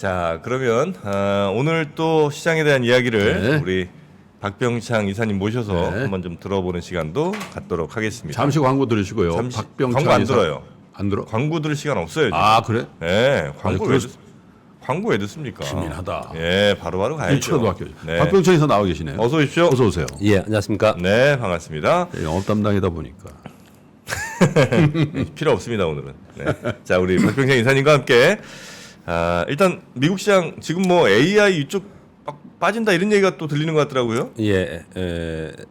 자, 그러면 오늘 또 시장에 대한 이야기를 네. 우리 박병창 이사님 모셔서 네. 한번 좀 들어보는 시간도 갖도록 하겠습니다. 잠시 광고 들으시고요. 잠시 박병창 광고 안 이사- 들어요. 안 들어? 광고 들을 시간 없어요. 지금. 아 그래? 네, 광고 그럴 광고 왜 듣습니까? 기민하다. 예, 바로바로 가야죠. 초등학교. 네. 박병창 이사 나와 계시네요. 어서 오십시오. 어서 오세요. 예, 안녕하십니까. 네, 반갑습니다. 영업 담당이다 보니까. 필요 없습니다 오늘은. 네. 자, 우리 박병창 이사님과 함께 일단 미국 시장 지금 뭐 AI 이쪽 빠진다 이런 얘기가 또 들리는 것 같더라고요. 예,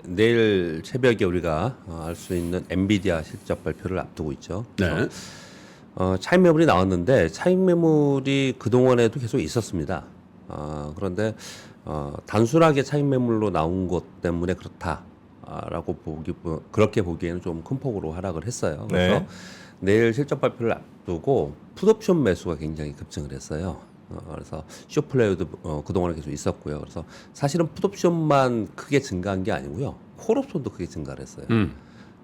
내일 새벽에 우리가 알 수 있는 엔비디아 실적 발표를 앞두고 있죠. 네. 차익 매물이 나왔는데 차익 매물이 그 동안에도 계속 있었습니다. 그런데 단순하게 차익 매물로 나온 것 때문에 그렇다라고 그렇게 보기에는 좀 큰 폭으로 하락을 했어요. 그래서 네. 내일 실적 발표를 앞두고 풋옵션 매수가 굉장히 급증을 했어요. 그래서 쇼플레이도 그동안에 계속 있었고요. 그래서 사실은 풋옵션만 크게 증가한 게 아니고요. 콜옵션도 크게 증가를 했어요.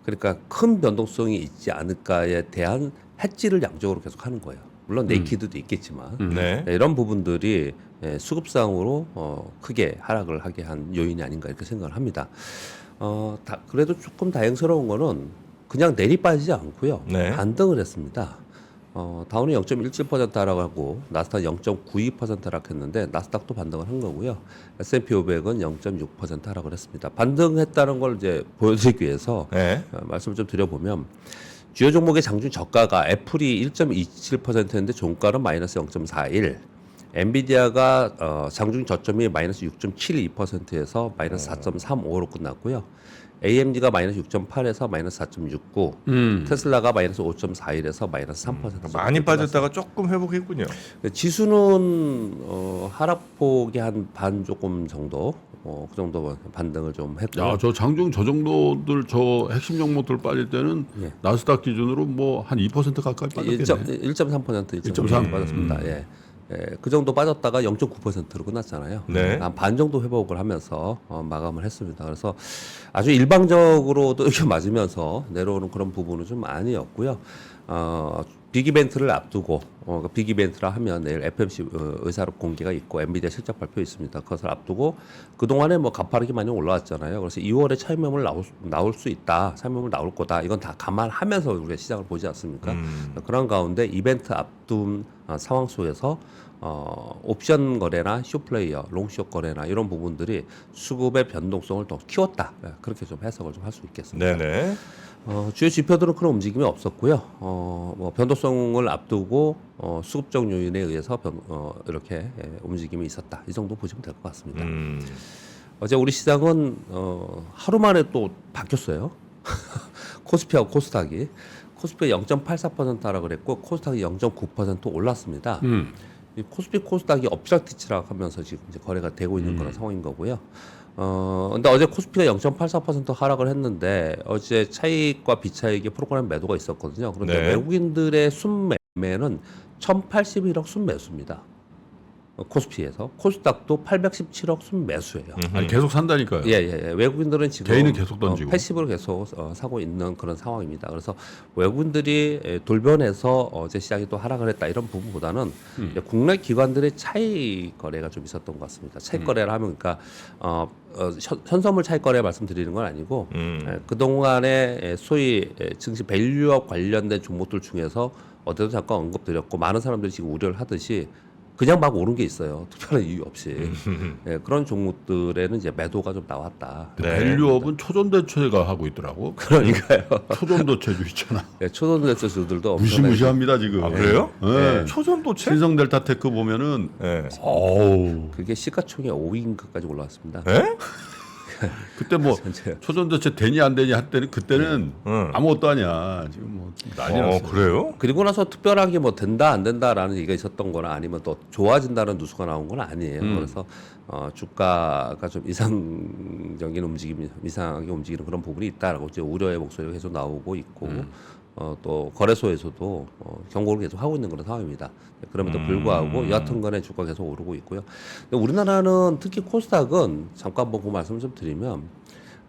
그러니까 큰 변동성이 있지 않을까에 대한 해지를 양적으로 계속 하는 거예요. 물론 네이키드도 있겠지만 네. 이런 부분들이 수급상으로 크게 하락을 하게 한 요인이 아닌가 이렇게 생각을 합니다. 그래도 조금 다행스러운 거는 그냥 내리빠지지 않고요. 네. 반등을 했습니다. 다운이 0.17% 하락하고 나스닥 0.92% 하락했는데 나스닥도 반등을 한 거고요. S&P 500은 0.6% 하락을 했습니다. 반등했다는 걸 이제 보여드리기 위해서 네. 말씀을 좀 드려보면 주요 종목의 장중 저가가 애플이 1.27%였는데 종가는 마이너스 0.41. 엔비디아가 장중 저점이 마이너스 6.72%에서 마이너스 4.35로 끝났고요. AMD가 마이너스 6.8에서 마이너스 4.69, 테슬라가 마이너스 5.41에서 마이너스 3%. 많이 빠졌다가 조금 회복했군요. 지수는 하락폭이 한 반 조금 정도, 그 정도 반등을 좀 했고. 야, 저 장중 저 정도들 저 핵심 종목들 빠질 때는 예. 나스닥 기준으로 뭐 한 2% 가까이 빠졌겠네. 1.3%, 1.3% 빠졌습니다. 예. 그 정도 빠졌다가 0.9%로 끝났잖아요. 네. 한 반 정도 회복을 하면서 마감을 했습니다. 그래서 아주 일방적으로도 이렇게 맞으면서 내려오는 그런 부분은 좀 아니었고요. 빅 이벤트를 앞두고 빅 이벤트라 하면 내일 FMC 의사록 공개가 있고 엔비디아 실적 발표 있습니다. 그것을 앞두고 그 동안에 뭐 가파르게 많이 올라왔잖아요. 그래서 2월에 차익 매물 나올 수 있다, 차익 매물 나올 거다. 이건 다 감안하면서 우리가 시장을 보지 않습니까? 그런 가운데 이벤트 앞둔 상황 속에서 옵션 거래나 쇼플레이어, 롱숏 거래나 이런 부분들이 수급의 변동성을 더 키웠다. 그렇게 좀 해석을 좀 할 수 있겠습니다. 네네. 주요 지표들은 그런 움직임이 없었고요. 뭐 변동성을 앞두고 수급적 요인에 의해서 이렇게 움직임이 있었다. 이 정도 보시면 될 것 같습니다. 어제 우리 시장은 하루 만에 또 바뀌었어요. 코스피하고 코스닥이. 코스피 0.84% 하락을 했고 코스닥이 0.9% 올랐습니다. 이 코스피 코스닥이 엎치락뒤치락 하면서 지금 이제 거래가 되고 있는 그런 상황인 거고요. 근데 어제 코스피가 0.84% 하락을 했는데 어제 차익과 비차익의 프로그램 매도가 있었거든요. 그런데 네. 외국인들의 순매매는 1,081억 순매수입니다. 코스피에서 코스닥도 817억 순매수예요. 아니 계속 산다니까요. 예. 외국인들은 지금 개인은 계속 던지고. 패시브를 계속 사고 있는 그런 상황입니다. 그래서 외국인들이 돌변해서 어제 시장이 또 하락을 했다 이런 부분보다는 이제 국내 기관들의 차익 거래가 좀 있었던 것 같습니다. 차익 거래를 하면 그러니까 현선물 차익 거래 말씀드리는 건 아니고 그 동안에 소위 증시 밸류업 관련된 종목들 중에서 어제도 잠깐 언급드렸고 많은 사람들이 지금 우려를 하듯이 그냥 막 오른 게 있어요. 특별한 이유 없이. 그런 종목들에는 이제 매도가 좀 나왔다. 네. 밸류업은 초전대체가 하고 있더라고. 그러니까요. 초전도체주 있잖아. 초전대체주들도 무시무시합니다 지금. 아, 그래요? 네. 초전도체? 신성델타테크 보면은 네. 어우 그게 시가총액 5위인가까지 올라왔습니다. 네? 그때 뭐 전체. 초전도체 되니 안 되니 할 때는 그때는 아무것도 아니야. 지금 뭐 난리 났어. 그래요? 그리고 나서 특별하게 뭐 된다 안 된다라는 얘기가 있었던 거나 아니면 또 좋아진다는 뉴스가 나온 건 아니에요. 그래서 주가가 좀 이상적인 이상하게 움직이는 그런 부분이 있다라고 이제 우려의 목소리가 계속 나오고 있고 또 거래소에서도 경고를 계속 하고 있는 그런 상황입니다. 그럼에도 불구하고 여하튼 간에 주가 계속 오르고 있고요. 근데 우리나라는 특히 코스닥은 잠깐 보고 말씀을 좀 드리면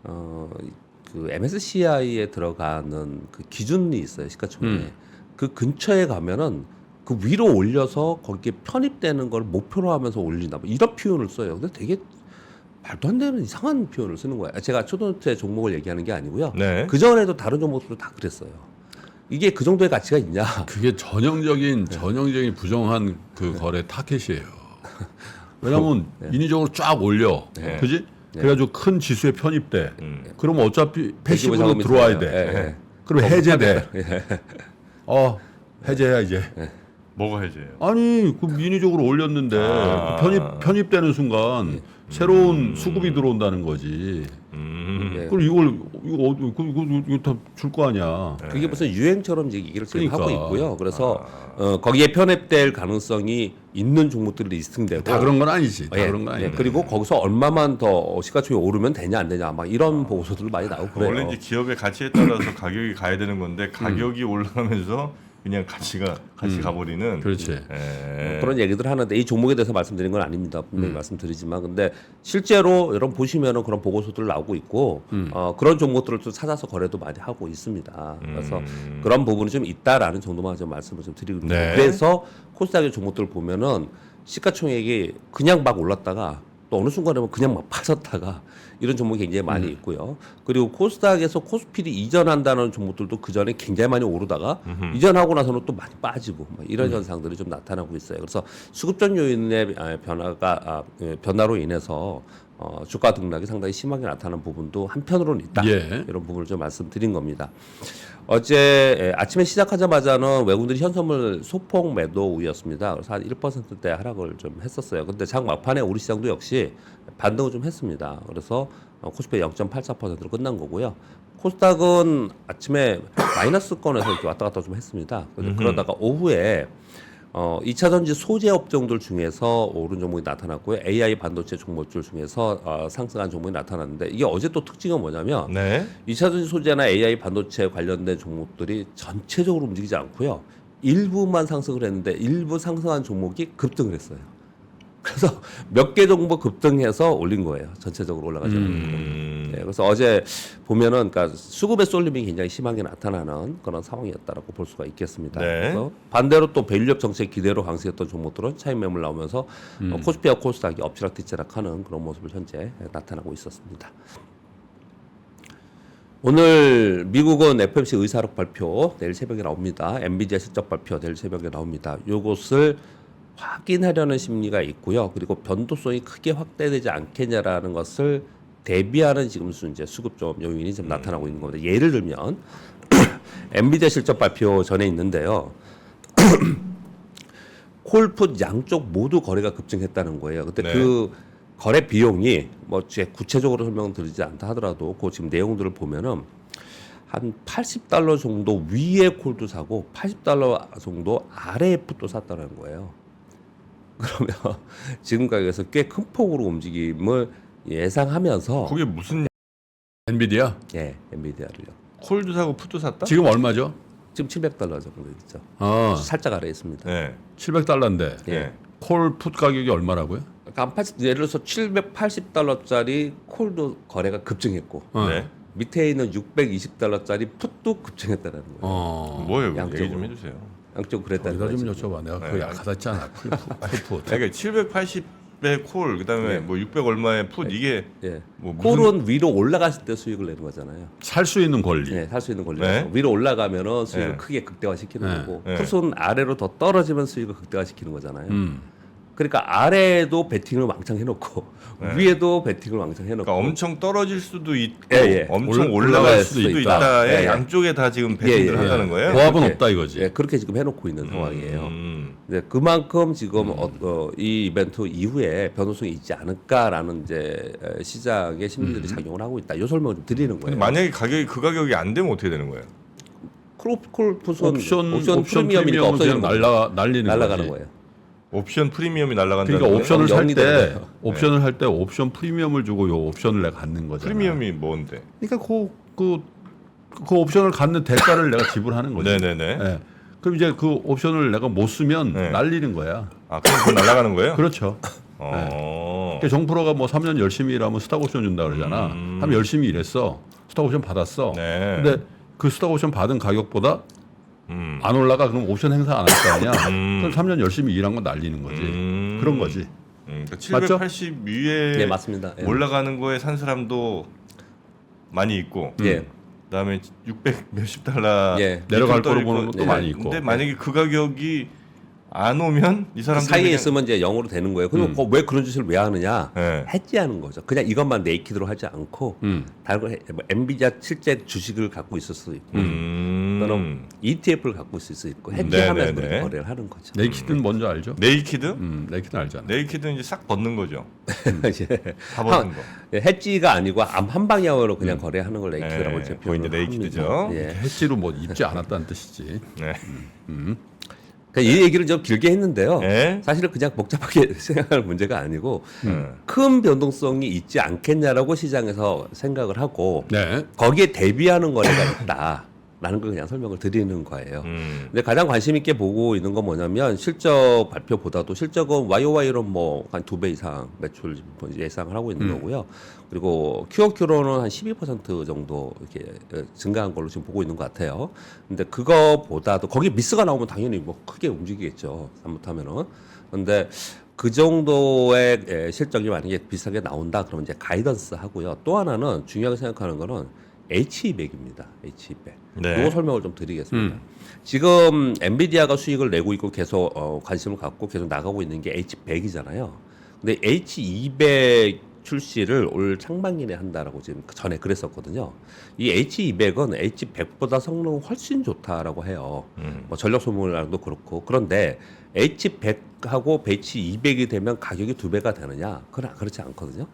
그 MSCI에 들어가는 그 기준이 있어요. 시가총액. 그 근처에 가면은 그 위로 올려서 거기에 편입되는 걸 목표로 하면서 올린다. 뭐 이런 표현을 써요. 근데 되게 말도 안 되는 이상한 표현을 쓰는 거예요. 제가 초등학생 종목을 얘기하는 게 아니고요. 네. 그 전에도 다른 종목들도 다 그랬어요. 이게 그 정도의 가치가 있냐? 그게 전형적인 부정한 그 거래 타켓이에요. 왜냐하면 인위적으로 쫙 올려, 네. 그지? 그래가지고 큰 지수에 편입돼. 그러면 어차피 패시브로 자금이 들어와야 돼. 들어와요. 예, 예. 그럼 해제돼. 해제해야 이제. 뭐가 해제예요? 아니 그 인위적으로 올렸는데 그 편입되는 순간 새로운 수급이 들어온다는 거지. 예. 그럼 이거 다 줄 거 아니야. 그게 무슨 유행처럼 얘기를 지금 그러니까. 하고 있고요. 그래서 거기에 편입될 가능성이 있는 종목들이 리스팅되고 다 그런 건 아니지. 다 예, 그런 건 아니야. 예. 그리고 거기서 얼마만 더 시가총액이 오르면 되냐 안 되냐 막 이런 보고서들 많이 나오고 그래요. 원래 이제 기업의 가치에 따라서 가격이 가야 되는 건데 가격이 올라가면서 그냥 가치가 같이 가버리는. 그렇지. 그런 얘기들 하는데 이 종목에 대해서 말씀드린 건 아닙니다. 분명히 말씀드리지만 근데 실제로 여러분 보시면은 그런 보고서들 나오고 있고 그런 종목들을 또 찾아서 거래도 많이 하고 있습니다. 그래서 그런 부분이 좀 있다라는 정도만 좀 말씀을 좀 드리고 네. 그래서 코스닥의 종목들을 보면은 시가총액이 그냥 막 올랐다가 또 어느 순간에 그냥 막 빠졌다가 이런 종목이 굉장히 많이 있고요. 그리고 코스닥에서 코스피를 이전한다는 종목들도 그 전에 굉장히 많이 오르다가 이전하고 나서는 또 많이 빠지고 뭐 이런 현상들이 좀 나타나고 있어요. 그래서 수급적 요인의 변화로 인해서 주가 등락이 상당히 심하게 나타나는 부분도 한편으로는 있다. 예. 이런 부분을 좀 말씀드린 겁니다. 어제 아침에 시작하자마자는 외국인들이 현선물 소폭 매도우였습니다. 그래서 한 1%대 하락을 좀 했었어요. 근데 장 막판에 우리 시장도 역시 반등을 좀 했습니다. 그래서 코스피 0.84%로 끝난 거고요. 코스닥은 아침에 마이너스권에서 이렇게 왔다 갔다 좀 했습니다. 그러다가 오후에 2차 전지 소재 업종들 중에서 오른 종목이 나타났고요. AI 반도체 종목들 중에서 상승한 종목이 나타났는데 이게 어제 또 특징은 뭐냐면 네. 2차 전지 소재나 AI 반도체 관련된 종목들이 전체적으로 움직이지 않고요. 일부만 상승을 했는데 일부 상승한 종목이 급등을 했어요. 그래서 몇 개 종목 급등해서 올린 거예요. 전체적으로 올라가지 않는 네, 그래서 어제 보면은 그러니까 수급의 쏠림이 굉장히 심하게 나타나는 그런 상황이었다라고 볼 수가 있겠습니다. 네. 그래서 반대로 또 밸류업 정책 기대로 강세했던 종목들은 차익 매물 나오면서 코스피와 코스닥이 엎치락뒤치락하는 그런 모습을 현재 나타나고 있었습니다. 오늘 미국은 FOMC 의사록 발표 내일 새벽에 나옵니다. 엔비디아 실적 발표 내일 새벽에 나옵니다. 요것을 확인하려는 심리가 있고요. 그리고 변동성이 크게 확대되지 않겠냐라는 것을 대비하는 지금 이제 수급 좀 요인이 좀 나타나고 있는 겁니다. 예를 들면 엔비디아 실적 발표 전에 있는데요. 콜풋 양쪽 모두 거래가 급증했다는 거예요. 근데 네. 그 거래 비용이 뭐 구체적으로 설명드리지 않다 하더라도 그 지금 내용들을 보면은 한 $80 정도 위에 콜도 사고 $80 정도 아래에 풋도 샀다는 거예요. 그러면 지금 가격에서 꽤 큰 폭으로 움직임을 예상하면서 그게 무슨 엔비디아 예, 엔비디아를요. 콜도 사고 풋도 샀다? 지금 얼마죠? 지금 $700 정도 있죠. 살짝 아래에 있습니다. 네. $700인데 예. 콜풋 가격이 얼마라고요? 그러니까 한 80, 예를 들어서 $780짜리 콜도 거래가 급증했고 네. 밑에 있는 $620짜리 풋도 급증했다는 거예요. 뭐예요? 양쪽으로. 얘기 좀 해주세요. 양쪽 그랬다는 거기다 좀 거죠. 여쭤봐. 내가 그거 네. 약하다잖아. 콜풋. 그러니까 780의 콜, 그다음에 뭐 600 얼마의 풋 이게 예. 뭐 무슨 콜은 위로 올라갔을 때 수익을 내는 거잖아요. 살 수 있는 권리. 네, 살 수 있는 권리. 네. 위로 올라가면은 수익을 네. 크게 극대화시키는 네. 거고, 네. 풋은 아래로 더 떨어지면 수익을 극대화시키는 거잖아요. 그러니까 아래에도 베팅을 왕창 해놓고 위에도 베팅을 왕창 해놓고. 그러니까 엄청 떨어질 수도 있고 예, 예. 엄청 올라갈 올라갈 수도 수도 있다. 있다에 예, 예. 양쪽에 다 지금 배팅을 예, 예. 한다는 거예요. 고압은 그렇게, 없다 이거지. 예, 그렇게 지금 해놓고 있는 상황이에요. 네, 그만큼 지금 이 이벤트 이후에 변동성이 있지 않을까라는 이제 시장의 심리들이 작용을 하고 있다. 이 설명을 좀 드리는 근데 거예요. 만약에 가격이 그 가격이 안 되면 어떻게 되는 거예요? 콜풋은 옵션 프리미엄이니까 프리미엄은 없어지는 그냥 거죠. 날리는 날아가는 거지. 거예요. 옵션 프리미엄이 날아간다는 그러니까 거예요? 옵션을 살 영이 때 되는 거예요. 옵션을 할 때 옵션 프리미엄을 주고 요 옵션을 내가 갖는 거잖아. 프리미엄이 뭔데? 그러니까 그 옵션을 갖는 대가를 내가 지불하는 거지. 네네네. 예. 그럼 이제 그 옵션을 내가 못 쓰면 네. 날리는 거야. 아 그럼 그건 날아가는 거예요? 그렇죠. 어. 그러니까 정프로가 뭐 3년 열심히 일하면 스탁 옵션 준다 그러잖아. 하면 열심히 일했어. 스탁 옵션 받았어. 네. 근데 그 스탁 옵션 받은 가격보다 안 올라가 그럼 옵션 행사 안 할 거 아니야. 그럼 3년 열심히 일한 건 날리는 거지. 그런 거지. 그러니까 맞죠? 780 위에 네, 맞습니다. 예. 올라가는 거에 산 사람도 많이 있고 예. 그다음에 600 몇십 달러 예. 내려갈 떨고 거로 보는 것도 예. 많이 있고. 근데 만약에 그 가격이 안 오면 이 그 사람들 사이에 있으면 이제 0으로 되는 거예요. 그럼 왜 그런 짓을 왜 하느냐? 예. 해지하는 거죠. 그냥 이것만 네이키드로 하지 않고 다른 거 뭐 엔비디아 실제 주식을 갖고 있을 수 있고 또는 ETF를 갖고 있을 수 있고 해지하면서 네네네. 그렇게 거래를 하는 거죠. 네이키드는 뭔지 알죠? 네이키드? 네이키드는 알잖아. 네이키드는 이제 싹 벗는 거죠. 예. 다 벗는 거. 예, 해지가 아니고 한 방향으로 그냥 거래하는 걸 네이키드라고 예, 이제 그거 이제 표현을 네이키드죠. 합니다. 예. 해지로 뭐 입지 않았다는 뜻이지. 네. 그러니까 이 얘기를 좀 길게 했는데요. 예. 사실은 그냥 복잡하게 생각할 문제가 아니고 큰 변동성이 있지 않겠냐라고 시장에서 생각을 하고 네. 거기에 대비하는 거래가 있다라는 걸 그냥 설명을 드리는 거예요. 근데 가장 관심 있게 보고 있는 건 뭐냐면 실적 발표보다도 실적은 YOY로 뭐 한 2배 이상 매출 예상을 하고 있는 거고요. 그리고 QOQ로는 한 12% 정도 이렇게 증가한 걸로 지금 보고 있는 것 같아요. 근데 그거보다도 거기 미스가 나오면 당연히 뭐 크게 움직이겠죠. 잘못하면은. 근데 그 정도의 실적이 만약에 비슷하게 나온다 그러면 이제 가이던스 하고요. 또 하나는 중요하게 생각하는 거는 H200입니다. H200. 네. 이거 설명을 좀 드리겠습니다. 지금 엔비디아가 수익을 내고 있고 계속 관심을 갖고 계속 나가고 있는 게 H100이잖아요. 근데 H200 출시를 올 상반기에 한다라고 지금 전에 그랬었거든요. 이 H200은 H100보다 성능은 훨씬 좋다라고 해요. 뭐 전력 소모량도 그렇고. 그런데 H100하고 H200이 되면 가격이 2배가 되느냐? 그건 그렇지 않거든요.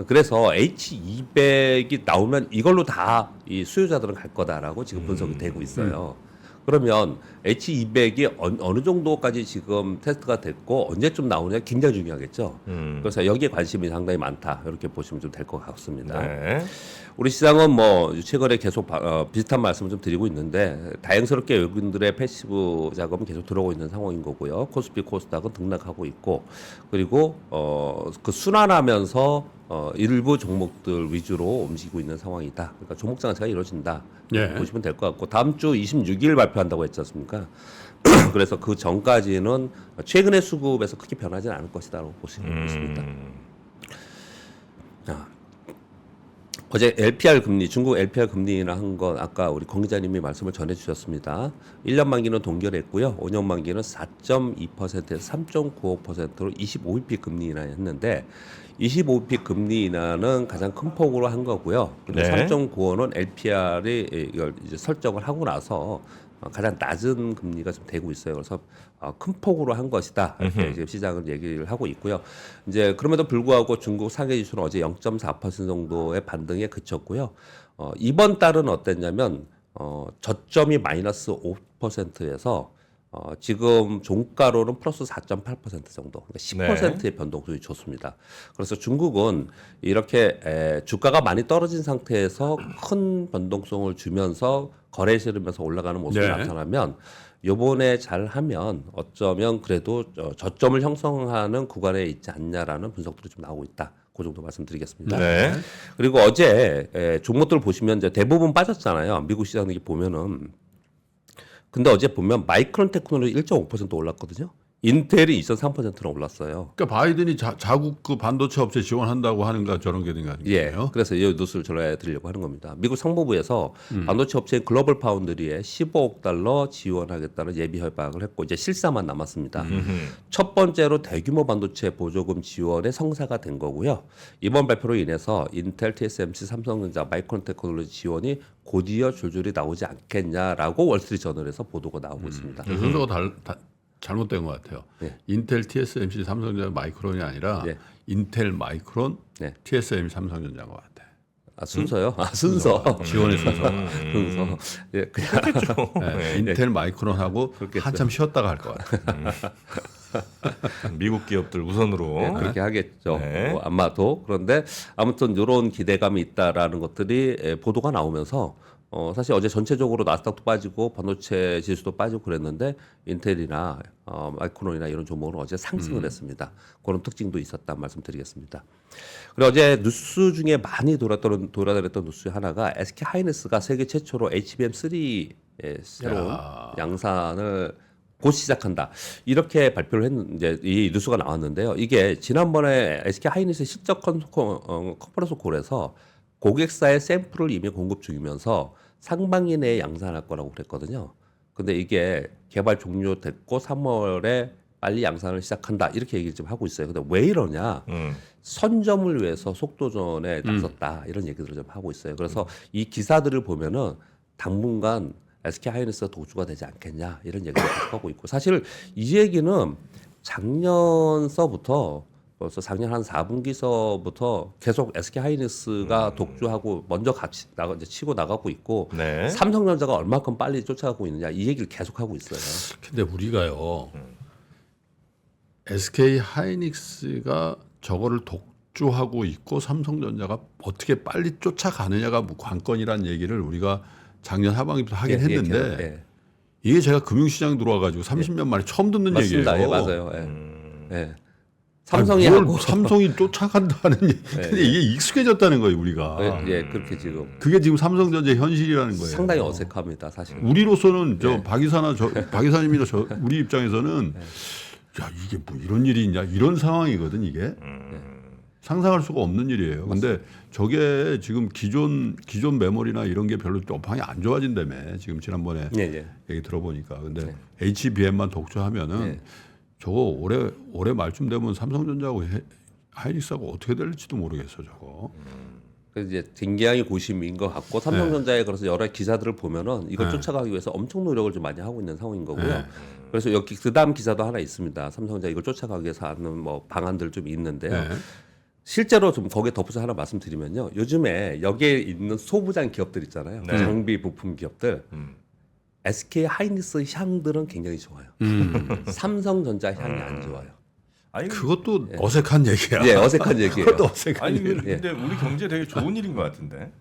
그래서 H200이 나오면 이걸로 다 이 수요자들은 갈 거다라고 지금 분석이 되고 있어요. 그러면 H200이 어느 정도까지 지금 테스트가 됐고 언제쯤 나오냐 굉장히 중요하겠죠. 그래서 여기에 관심이 상당히 많다. 이렇게 보시면 좀 될 것 같습니다. 네. 우리 시장은 뭐 최근에 계속 비슷한 말씀을 좀 드리고 있는데 다행스럽게 외국인들의 패시브 자금은 계속 들어오고 있는 상황인 거고요. 코스피 코스닥은 등락하고 있고 그리고 그 순환하면서 일부 종목들 위주로 움직이고 있는 상황이다. 그러니까 종목 장세가 이루어진다. 예. 보시면 될 것 같고 다음 주 26일 발표한다고 했지 않습니까? 그래서 그 전까지는 최근의 수급에서 크게 변하지는 않을 것이다라고 보시면 있습니다. 자, 어제 LPR 금리, 중국 LPR 금리나 한 건 아까 우리 권 기자님이 말씀을 전해주셨습니다. 1년 만기는 동결했고요. 5년 만기는 4.2%에서 3.95%로 25bp 금리 인하했는데 25bp 금리 인하는 가장 큰 폭으로 한 거고요. 그리고 네. 3.95는 LPR이 이걸 이제 설정을 하고 나서 가장 낮은 금리가 좀 되고 있어요. 그래서 큰 폭으로 한 것이다. 이렇게 지금 시장은 얘기를 하고 있고요. 이제 그럼에도 불구하고 중국 상해 지수는 어제 0.4% 정도의 반등에 그쳤고요. 이번 달은 어땠냐면 저점이 마이너스 5%에서 지금 종가로는 플러스 4.8% 정도, 그러니까 10%의 변동성이 좋습니다. 그래서 중국은 이렇게 주가가 많이 떨어진 상태에서 큰 변동성을 주면서 거래에 실으면서 올라가는 모습이 네. 나타나면 요번에 잘하면 어쩌면 그래도 저점을 형성하는 구간에 있지 않냐라는 분석들이 좀 나오고 있다. 그 정도 말씀드리겠습니다. 네. 그리고 어제 종목들 보시면 이제 대부분 빠졌잖아요. 미국 시장 이 보면은. 근데 어제 보면 마이크론 테크놀로지 1.5% 올랐거든요. 인텔이 2.3%나 올랐어요. 그러니까 바이든이 자국 그 반도체 업체 지원한다고 하는가 저런 게 된가 예. 아니에요? 그래서 이 뉴스를 전해드리려고 하는 겁니다. 미국 상무부에서 반도체 업체인 글로벌 파운드리에 15억 달러 지원하겠다는 예비 협약을 했고 이제 실사만 남았습니다. 첫 번째로 대규모 반도체 보조금 지원의 성사가 된 거고요. 이번 발표로 인해서 인텔, TSMC, 삼성전자, 마이크론 테크놀로지 지원이 곧이어 줄줄이 나오지 않겠냐라고 월스트리트저널에서 보도가 나오고 있습니다. 순서가 잘못된 것 같아요. 네. 인텔, TSMC, 삼성전자, 마이크론이 아니라 네. 인텔, 마이크론, 네. TSMC, 삼성전자인 것 같아. 순서요? 순서. 지원의 순서. 순서. 예, 그냥 네, 인텔, 마이크론하고 한참 쉬었다가 할 것 같아. 미국 기업들 우선으로 네, 그렇게 하겠죠. 네. 아마도. 그런데 아무튼 이런 기대감이 있다라는 것들이 보도가 나오면서 사실 어제 전체적으로 나스닥도 빠지고 반도체 지수도 빠지고 그랬는데 인텔이나 마이크론이나 이런 종목은 어제 상승을 했습니다. 그런 특징도 있었다 말씀드리겠습니다. 그리고 어제 뉴스 중에 많이 돌아다녔던 뉴스 하나가 SK 하이닉스가 세계 최초로 HBM3 새로운 양산을 곧 시작한다. 이렇게 발표를 했는 이제 이 뉴스가 나왔는데요. 이게 지난번에 SK 하이닉스 실적 컨퍼런스 콜에서 고객사의 샘플을 이미 공급 중이면서 상반기 내에 양산할 거라고 그랬거든요. 근데 이게 개발 종료됐고 3월에 빨리 양산을 시작한다 이렇게 얘기를 좀 하고 있어요. 근데 왜 이러냐? 선점을 위해서 속도전에 나섰다 이런 얘기들을 좀 하고 있어요. 그래서 이 기사들을 보면은 당분간 SK 하이닉스가 독주가 되지 않겠냐 이런 얘기를 하고 있고 사실 이 얘기는 작년서부터 벌써 작년 한 4분기서부터 계속 SK 하이닉스가 독주하고 먼저 같이 이제 치고 나가고 있고 네. 삼성전자가 얼마큼 빨리 쫓아가고 있느냐 이 얘기를 계속 하고 있어요. 근데 우리가요 SK 하이닉스가 저거를 독주하고 있고 삼성전자가 어떻게 빨리 쫓아가느냐가 관건이란 얘기를 우리가 작년 하반기부터 하긴 했는데 예. 이게 제가 금융시장 들어와가지고 30년 만에 처음 듣는 맞습니다. 얘기예요. 예, 맞아요. 예. 삼성이 뭘 하고 삼성이 쫓아간다는 얘기. 근데 이게 익숙해졌다는 거예요 우리가. 예, 그렇게 지금 그게 지금 삼성전자의 현실이라는 거예요. 상당히 어색합니다, 사실. 우리로서는 박 이사님이나 우리 입장에서는 야 이게 뭐 이런 일이 있냐 이런 상황이거든 이게 상상할 수가 없는 일이에요. 근데 저게 지금 기존 메모리나 이런 게 별로 업황이 안 좋아진다며 지금 지난번에 얘기 들어보니까 근데 HBM만 독주하면은 저거 올해 말쯤 되면 삼성전자하고 하이닉스하고 어떻게 될지도 모르겠어 저거. 그래서 이제 굉장히 고심인 것 같고 삼성전자에 그래서 여러 기사들을 보면은 이걸 쫓아가기 위해서 엄청 노력을 좀 많이 하고 있는 상황인 거고요. 그래서 여기 그다음 기사도 하나 있습니다. 삼성전자 이걸 쫓아가기 위해서 하는 뭐 방안들 좀 있는데요. 실제로 좀 거기에 덧붙여 하나 말씀드리면요. 요즘에 여기에 있는 소부장 기업들 있잖아요. 장비 부품 기업들. SK 하이닉스 향들은 굉장히 좋아요. 삼성전자 향이 안 좋아요. 아니, 그것도 어색한 얘기야. 예, 어색한 얘기예요. 그것도 어색한 아니 얘기야. 근데 우리 경제 되게 좋은 일인 것 같은데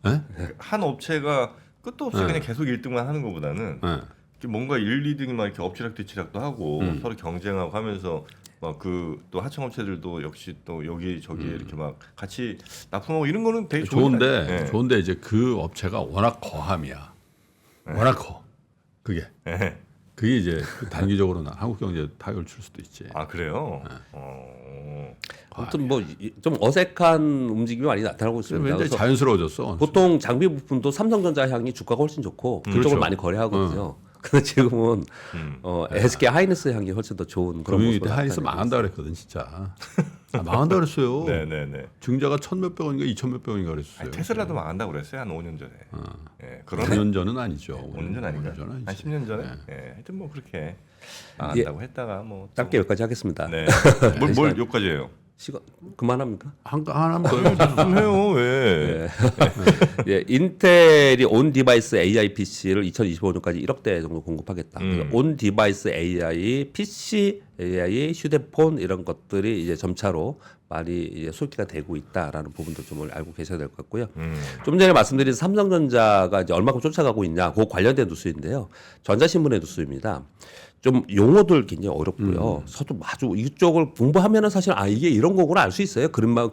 한 업체가 끝도 없이 그냥 계속 1등만 하는 것보다는 이렇게 뭔가 1, 2등이 막 이렇게 엎치락뒤치락도 하고 서로 경쟁하고 하면서 막 그 또 하청업체들도 역시 또 여기 저기 이렇게 막 같이 납품하고 이런 거는 되게 좋은데 좋은데 이제 그 업체가 워낙 거함이야. 워낙 커. 그게 이제 단기적으로는 한국 경제에 타격을 줄 수도 있지. 아 그래요? 아무튼 뭐 좀 어색한 움직임이 많이 나타나고 있습니다. 굉장히 그래서 자연스러워졌어. 보통 장비 부품도 삼성전자 향이 주가가 훨씬 좋고 그쪽을 그렇죠. 많이 거래하거든요. 근데 지금은 SK 하이닉스 향이 훨씬 더 좋은 그런 금융위 모습을 때 하이닉스 나타내고 망한다 그랬거든 진짜. 망한다 그랬어요. 네네네. 증자가 1,000몇백 원인가 2,000몇백 원인가 그랬어요. 아니, 테슬라도 망한다고 그랬어요 한 5년 전에. 예, 5년 전은 아니죠. 5년 전 아닌가? 5년 전 한 아니지. 10년 전에. 예, 하여튼 뭐 그렇게 망한다고 했다가 뭐 짧게 여기까지 하겠습니다. 네. 뭘 여기까지예요? 시간 그만합니까? 하나만 더 해요. 좀 해요 왜? 예, 인텔이 온 디바이스 AI PC를 2025년까지 1억 대 정도 공급하겠다. 온 디바이스 AI, PC AI, 휴대폰 이런 것들이 이제 점차로 많이 이제 소개가 되고 있다라는 부분도 좀 알고 계셔야 될 것 같고요. 좀 전에 말씀드린 삼성전자가 이제 얼마큼 쫓아가고 있냐, 그 관련된 뉴스인데요. 전자신문의 뉴스입니다. 좀 용어들 굉장히 어렵고요. 저도 아주 이쪽을 공부하면은 사실 이게 이런 거구나 알 수 있어요. 그림만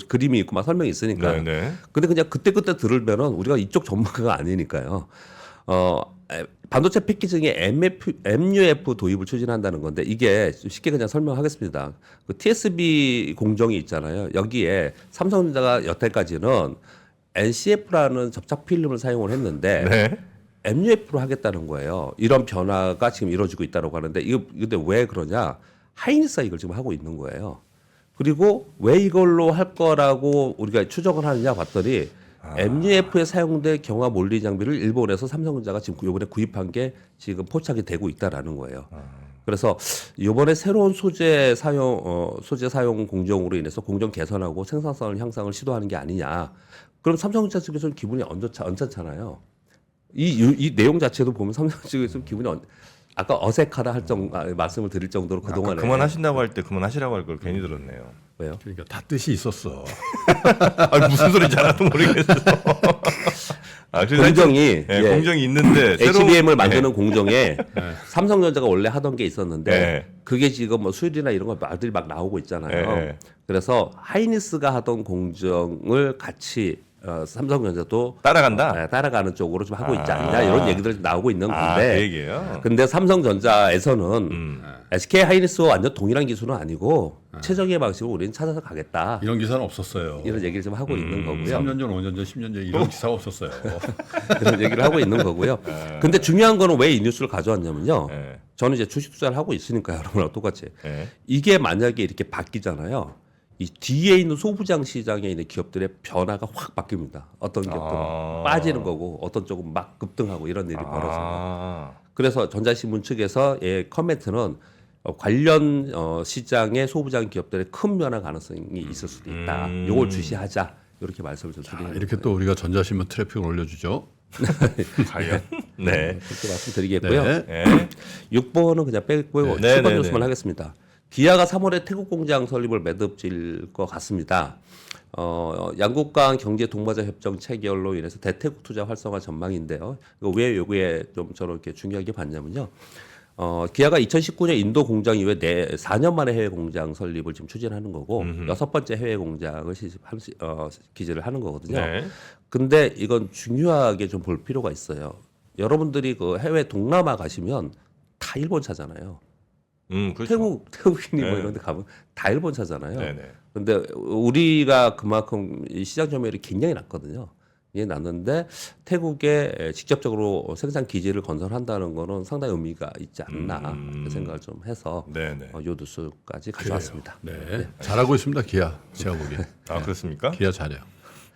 그림이 있고 막 설명이 있으니까. 네네. 근데 그냥 그때 들으면은 우리가 이쪽 전문가가 아니니까요. 반도체 패키징에 MUF 도입을 추진한다는 건데 이게 쉽게 그냥 설명하겠습니다. 그 TSB 공정이 있잖아요. 여기에 삼성전자가 여태까지는 NCF라는 접착 필름을 사용을 했는데 네. MUF로 하겠다는 거예요. 이런 변화가 지금 이루어지고 있다고 하는데 이거 근데 왜 그러냐? 하이닉스가 이걸 지금 하고 있는 거예요. 그리고 왜 이걸로 할 거라고 우리가 추정을 하느냐 봤더니 MUF에 사용된 경화 몰리 장비를 일본에서 삼성전자가 지금 이번에 구입한 게 지금 포착이 되고 있다라는 거예요. 그래서 이번에 새로운 소재 사용 공정으로 인해서 공정 개선하고 생산성을 향상을 시도하는 게 아니냐. 그럼 삼성전자 측에서는 기분이 언짢잖아요. 이 내용 자체도 보면 삼성 측에서 기분이 아까 어색하다 할 말씀을 드릴 정도로 그동안에 그만하신다고 할 때 그만하시라고 할 걸 괜히 들었네요. 왜요? 그러니까 다 뜻이 있었어. 아 무슨 소리인지 하나도 모르겠어. 공정이 공정이 있는데 HBM을 만드는 공정에 삼성전자가 원래 하던 게 있었는데 그게 지금 뭐 수율이나 이런 거 말들이 막 나오고 있잖아요. 그래서 하이닉스가 하던 공정을 같이 삼성전자도 따라간다. 따라가는 쪽으로 좀 하고 있지 않냐 이런 얘기들이 나오고 있는 건데. 그 얘기예요. 근데 삼성전자에서는 SK 하이닉스와 완전 동일한 기술은 아니고 최적의 방식으로 우리는 찾아서 가겠다. 이런 기사는 없었어요. 이런 얘기를 좀 하고 있는 거고요. 3년 전, 5년 전, 10년 전 이런 기사가 없었어요. 이런 얘기를 하고 있는 거고요. 근데 중요한 거는 왜 이 뉴스를 가져왔냐면요. 네. 저는 이제 주식 투자를 하고 있으니까 여러분랑 똑같이. 네. 이게 만약에 이렇게 바뀌잖아요. 이 뒤에 있는 소부장 시장에 있는 기업들의 변화가 확 바뀝니다. 어떤 기업들은 빠지는 거고 어떤 쪽은 막 급등하고 이런 일이 벌어져요. 그래서 전자신문 측에서 커멘트는 관련 시장의 소부장 기업들의 큰 변화 가능성이 있을 수도 있다. 이걸 주시하자. 이렇게 말씀을 좀 드리는 이렇게 또 우리가 전자신문 트래픽을 올려주죠. 과연. 네. 그렇게 말씀드리겠고요. 네. 네. 6번은 그냥 빼고요. 네. 7번 네, 뉴스만 네. 하겠습니다. 기아가 3월에 태국 공장 설립을 매듭질 것 같습니다. 양국 간 경제 동반자 협정 체결로 인해서 대태국 투자 활성화 전망인데요. 이거 왜 여기에 좀 저는 이렇게 중요하게 봤냐면요. 기아가 2019년 인도 공장 이후에 4년 만에 해외 공장 설립을 지금 추진하는 거고 여섯 번째 해외 공장을 기재를 하는 거거든요. 네. 근데 이건 중요하게 좀 볼 필요가 있어요. 여러분들이 그 해외 동남아 가시면 다 일본 차잖아요. 그렇죠. 태국이니 뭐 네. 이런 데 가면 다 일본 차잖아요. 네네. 근데 우리가 그만큼 이 시장 점유율이 굉장히 낮거든요. 이게 낮는데 태국에 직접적으로 생산 기지를 건설한다는 거는 상당히 의미가 있지 않나 이렇게 생각을 좀 해서 네네. 요 뉴스까지 가져왔습니다. 네. 잘하고 있습니다. 기아. 제가 보기엔. 그렇습니까? 기아 잘해요.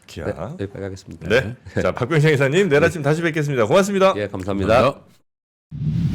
기아. 네, 여기까지 하겠습니다. 네. 자, 박병창 이사님 내일 아침 다시 뵙겠습니다. 고맙습니다. 예, 감사합니다. 감사합니다.